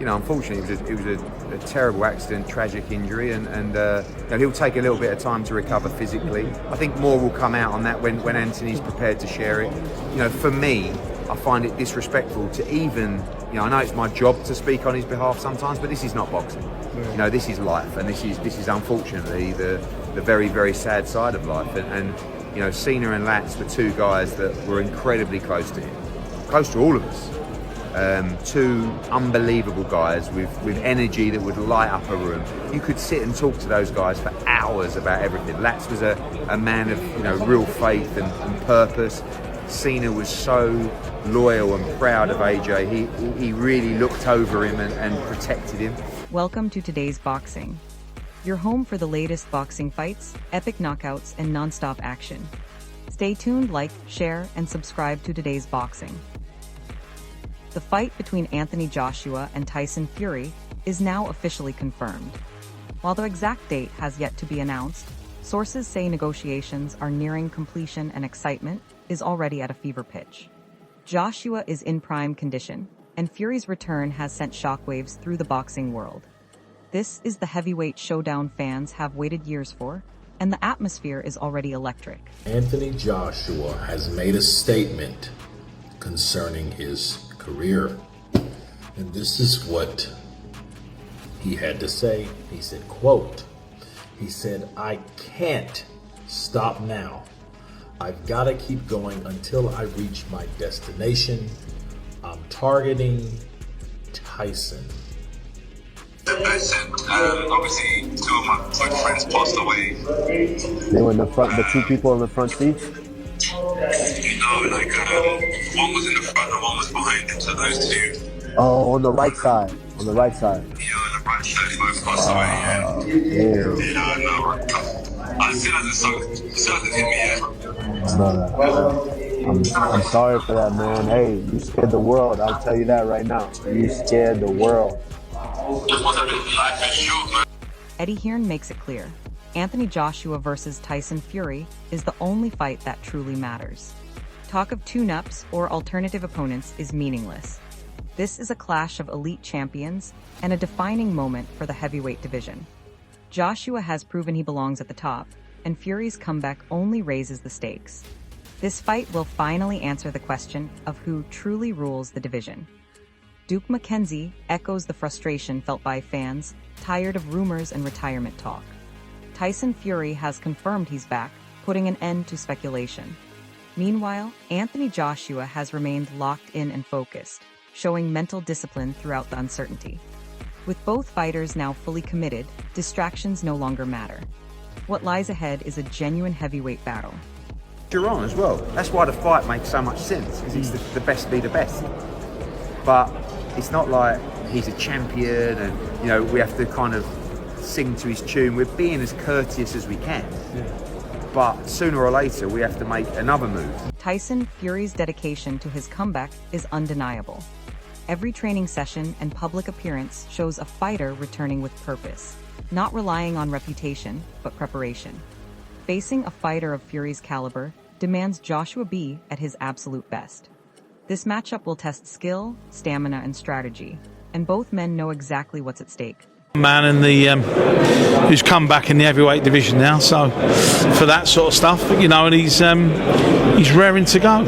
unfortunately, it was a terrible accident, tragic injury, and he'll take a little bit of time to recover physically. I think more will come out on that when Anthony's prepared to share it. For me, I find it disrespectful to even, I know it's my job to speak on his behalf sometimes, but this is not boxing. This is life, and this is unfortunately the very, very sad side of life. And Cena and Lats were two guys that were incredibly close to him, close to all of us. Two unbelievable guys with energy that would light up a room. You could sit and talk to those guys for hours about everything. Lats was a man of real faith and purpose. Cena was so loyal and proud of AJ. He really looked over him and protected him. Welcome to Today's Boxing, your home for the latest boxing fights, epic knockouts, and non-stop action. Stay tuned, like, share, and subscribe to Today's Boxing. The fight between Anthony Joshua and Tyson Fury is now officially confirmed. While the exact date has yet to be announced, sources say negotiations are nearing completion and excitement is already at a fever pitch. Joshua is in prime condition, and Fury's return has sent shockwaves through the boxing world. This is the heavyweight showdown fans have waited years for, and the atmosphere is already electric. Anthony Joshua has made a statement concerning his career, and this is what he had to say. He said, quote, "I can't stop now. I've got to keep going until I reach my destination. I'm targeting Tyson." Listen, obviously two of my good friends passed away. They were in the front, the two people in the front seats? One was in the front and one was behind him, so those two. Oh, on the right side. On the right side. Yeah, on the right side, both passed away, yeah. It still hasn't hit me yet. I'm sorry for that, man. Hey, you scared the world. I'll tell you that right now. You scared the world. Just want to live life is short, man. Eddie Hearn makes it clear. Anthony Joshua versus Tyson Fury is the only fight that truly matters. Talk of tune-ups or alternative opponents is meaningless. This is a clash of elite champions and a defining moment for the heavyweight division. Joshua has proven he belongs at the top, and Fury's comeback only raises the stakes. This fight will finally answer the question of who truly rules the division. Duke McKenzie echoes the frustration felt by fans tired of rumors and retirement talk. Tyson Fury has confirmed he's back, putting an end to speculation. Meanwhile, Anthony Joshua has remained locked in and focused, showing mental discipline throughout the uncertainty. With both fighters now fully committed, distractions no longer matter. What lies ahead is a genuine heavyweight battle. You're on as well. That's why the fight makes so much sense, because it's the best be the best. But it's not like he's a champion and we have to kind of sing to his tune. We're being as courteous as we can. But sooner or later we have to make another move. Tyson Fury's dedication to his comeback is undeniable. Every training session and public appearance shows a fighter returning with purpose, not relying on reputation, but preparation. Facing a fighter of Fury's caliber demands Joshua be at his absolute best. This matchup will test skill, stamina, and strategy, and both men know exactly what's at stake. Man in the who's come back in the heavyweight division now, so for that sort of stuff, and he's raring to go.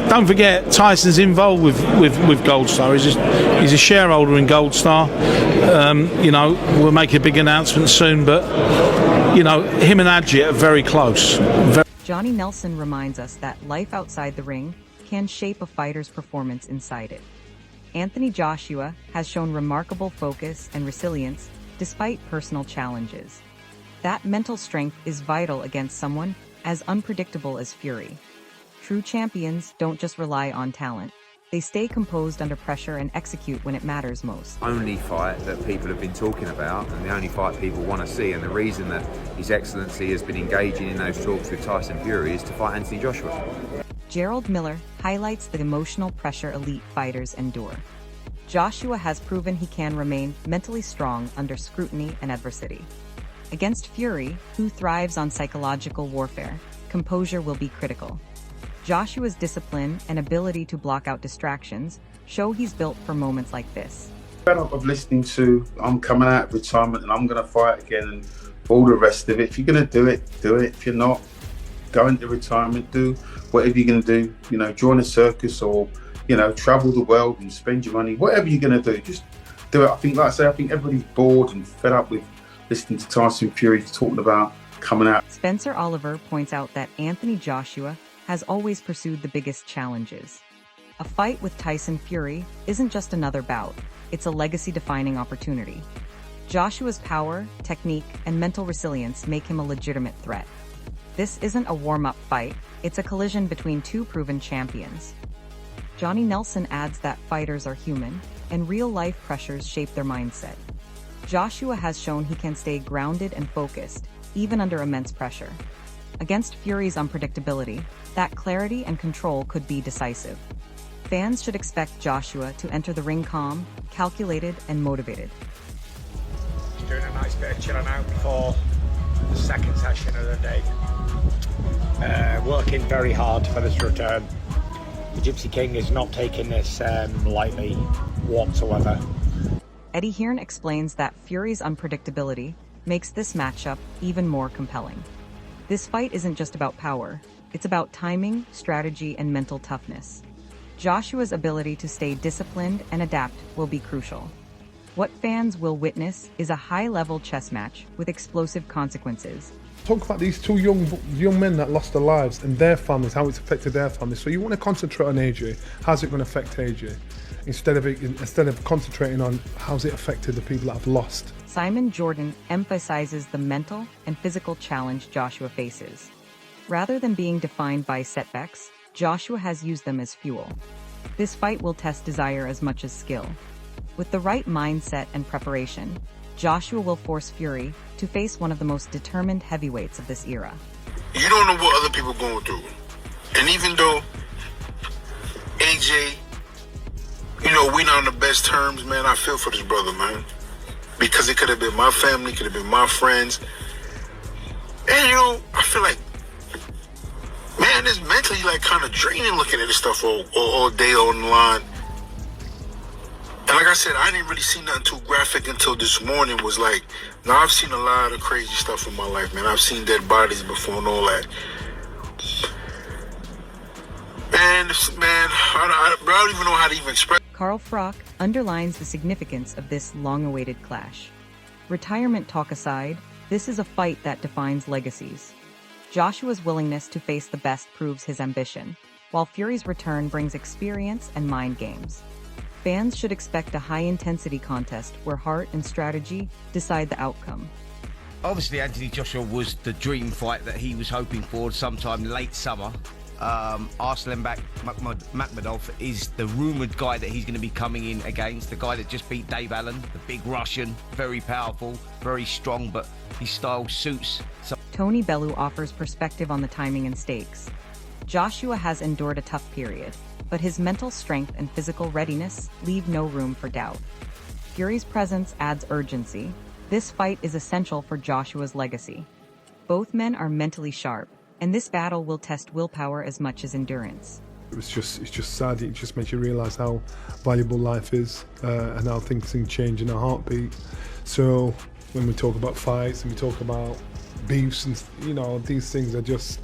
Don't forget Tyson's involved with Gold Star. He's a shareholder in Gold Star. We'll make a big announcement soon, but him and Adjit are very close. Johnny Nelson reminds us that life outside the ring can shape a fighter's performance inside it. Anthony Joshua has shown remarkable focus and resilience despite personal challenges. That mental strength is vital against someone as unpredictable as Fury. True champions don't just rely on talent. They stay composed under pressure and execute when it matters most. Only fight that people have been talking about, and the only fight people want to see, and the reason that His Excellency has been engaging in those talks with Tyson Fury is to fight Anthony Joshua. Gerald Miller highlights the emotional pressure elite fighters endure. Joshua has proven he can remain mentally strong under scrutiny and adversity. Against Fury, who thrives on psychological warfare, composure will be critical. Joshua's discipline and ability to block out distractions show he's built for moments like this. Fed up of listening to I'm coming out of retirement and I'm going to fight again and all the rest of it. If you're going to do it, do it. If you're not, go into retirement, do whatever you're going to do. You know, join a circus or, you know, travel the world and spend your money. Whatever you're going to do, just do it. I think, like I say, I think everybody's bored and fed up with listening to Tyson Fury talking about coming out. Spencer Oliver points out that Anthony Joshua has always pursued the biggest challenges. A fight with Tyson Fury isn't just another bout, it's a legacy-defining opportunity. Joshua's power, technique, and mental resilience make him a legitimate threat. This isn't a warm-up fight, it's a collision between two proven champions. Johnny Nelson adds that fighters are human, and real-life pressures shape their mindset. Joshua has shown he can stay grounded and focused, even under immense pressure. Against Fury's unpredictability, that clarity and control could be decisive. Fans should expect Joshua to enter the ring calm, calculated, and motivated. He's doing a nice bit of chilling out before the second session of the day. Working very hard for this return. The Gypsy King is not taking this lightly whatsoever. Eddie Hearn explains that Fury's unpredictability makes this matchup even more compelling. This fight isn't just about power, it's about timing, strategy, and mental toughness. Joshua's ability to stay disciplined and adapt will be crucial. What fans will witness is a high-level chess match with explosive consequences. Talk about these two young men that lost their lives and their families, how it's affected their families. So you want to concentrate on AJ. How's it going to affect AJ? Instead of concentrating on how's it affected the people that have lost. Simon Jordan emphasizes the mental and physical challenge Joshua faces. Rather than being defined by setbacks, Joshua has used them as fuel. This fight will test desire as much as skill. With the right mindset and preparation, Joshua will force Fury to face one of the most determined heavyweights of this era. You don't know what other people are going through. And even though AJ, you know, we're not on the best terms, man, I feel for this brother, man. Because it could have been my family, could have been my friends. And, you know, I feel like, man, it's mentally, like, kind of draining looking at this stuff all day online. And like I said, I didn't really see nothing too graphic until this morning. Was like, now I've seen a lot of crazy stuff in my life, man. I've seen dead bodies before and all that. And, man, I don't even know how to even express. Carl Frock underlines the significance of this long-awaited clash. Retirement talk aside, this is a fight that defines legacies. Joshua's willingness to face the best proves his ambition, while Fury's return brings experience and mind games. Fans should expect a high-intensity contest where heart and strategy decide the outcome. Obviously, Anthony Joshua was the dream fight that he was hoping for sometime late summer. Arslan Makhmudov is the rumoured guy that he's going to be coming in against, the guy that just beat Dave Allen, the big Russian, very powerful, very strong, but his style suits. Tony Bellew offers perspective on the timing and stakes. Joshua has endured a tough period, but his mental strength and physical readiness leave no room for doubt. Fury's presence adds urgency. This fight is essential for Joshua's legacy. Both men are mentally sharp, and this battle will test willpower as much as endurance. It's just sad. It just makes you realise how valuable life is and how things can change in a heartbeat. So when we talk about fights and we talk about beefs and, you know, these things are just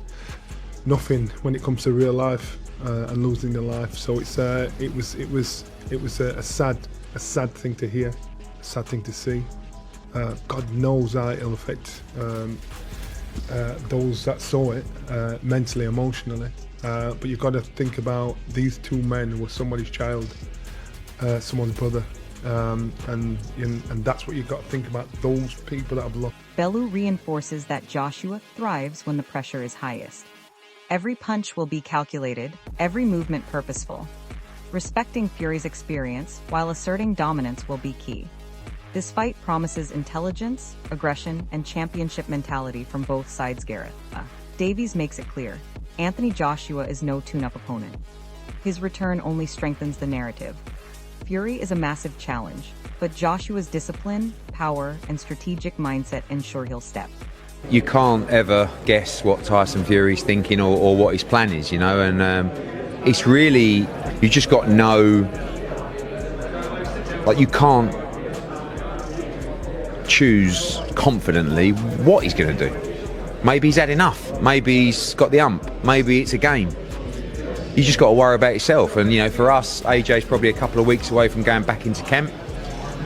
nothing when it comes to real life and losing your life. So it was a sad thing to hear, a sad thing to see. God knows how it'll affect those that saw it mentally, emotionally. But you've got to think about these two men who were somebody's child, someone's brother, and that's what you've got to think about, those people that have lost. Bellew reinforces that Joshua thrives when the pressure is highest. Every punch will be calculated, every movement purposeful. Respecting Fury's experience while asserting dominance will be key. This fight promises intelligence, aggression, and championship mentality from both sides. Gareth Davies makes it clear, Anthony Joshua is no tune-up opponent. His return only strengthens the narrative. Fury is a massive challenge, but Joshua's discipline, power, and strategic mindset ensure he'll step You can't ever guess what Tyson Fury's thinking or what his plan is, you know, and it's really, you just got no, like, you can't choose confidently what he's going to do. Maybe he's had enough, maybe he's got the ump, maybe it's a game. You just got to worry about yourself. And, you know, for us, AJ's probably a couple of weeks away from going back into camp.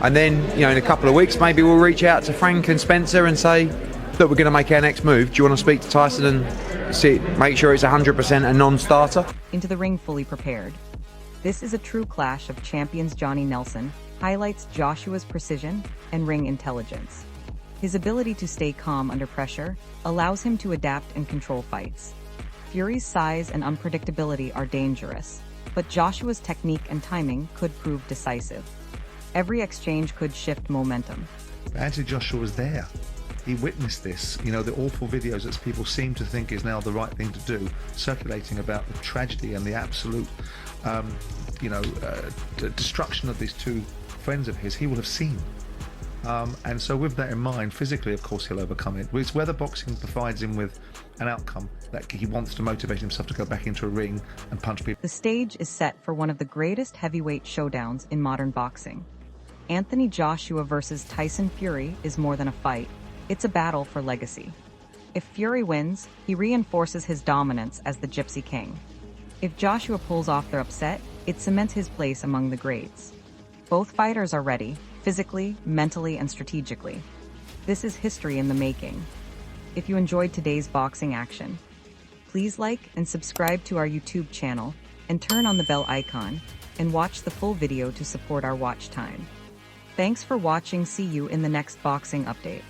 And then, you know, in a couple of weeks, maybe we'll reach out to Frank and Spencer and say, look, we're going to make our next move. Do you want to speak to Tyson and see, make sure it's 100% a non-starter? Into the ring fully prepared. This is a true clash of champions. Johnny Nelson highlights Joshua's precision and ring intelligence. His ability to stay calm under pressure allows him to adapt and control fights. Fury's size and unpredictability are dangerous, but Joshua's technique and timing could prove decisive. Every exchange could shift momentum. Anthony Joshua was there. He witnessed this, you know, the awful videos that people seem to think is now the right thing to do, circulating about the tragedy and the absolute, destruction of these two friends of his. He will have seen. And so with that in mind, physically, of course, he'll overcome it. It's whether boxing provides him with an outcome that he wants to motivate himself to go back into a ring and punch people. The stage is set for one of the greatest heavyweight showdowns in modern boxing. Anthony Joshua versus Tyson Fury is more than a fight. It's a battle for legacy. If Fury wins, he reinforces his dominance as the Gypsy King. If Joshua pulls off their upset, it cements his place among the greats. Both fighters are ready, physically, mentally, and strategically. This is history in the making. If you enjoyed today's boxing action, please like and subscribe to our YouTube channel and turn on the bell icon and watch the full video to support our watch time. Thanks for watching. See you in the next boxing update.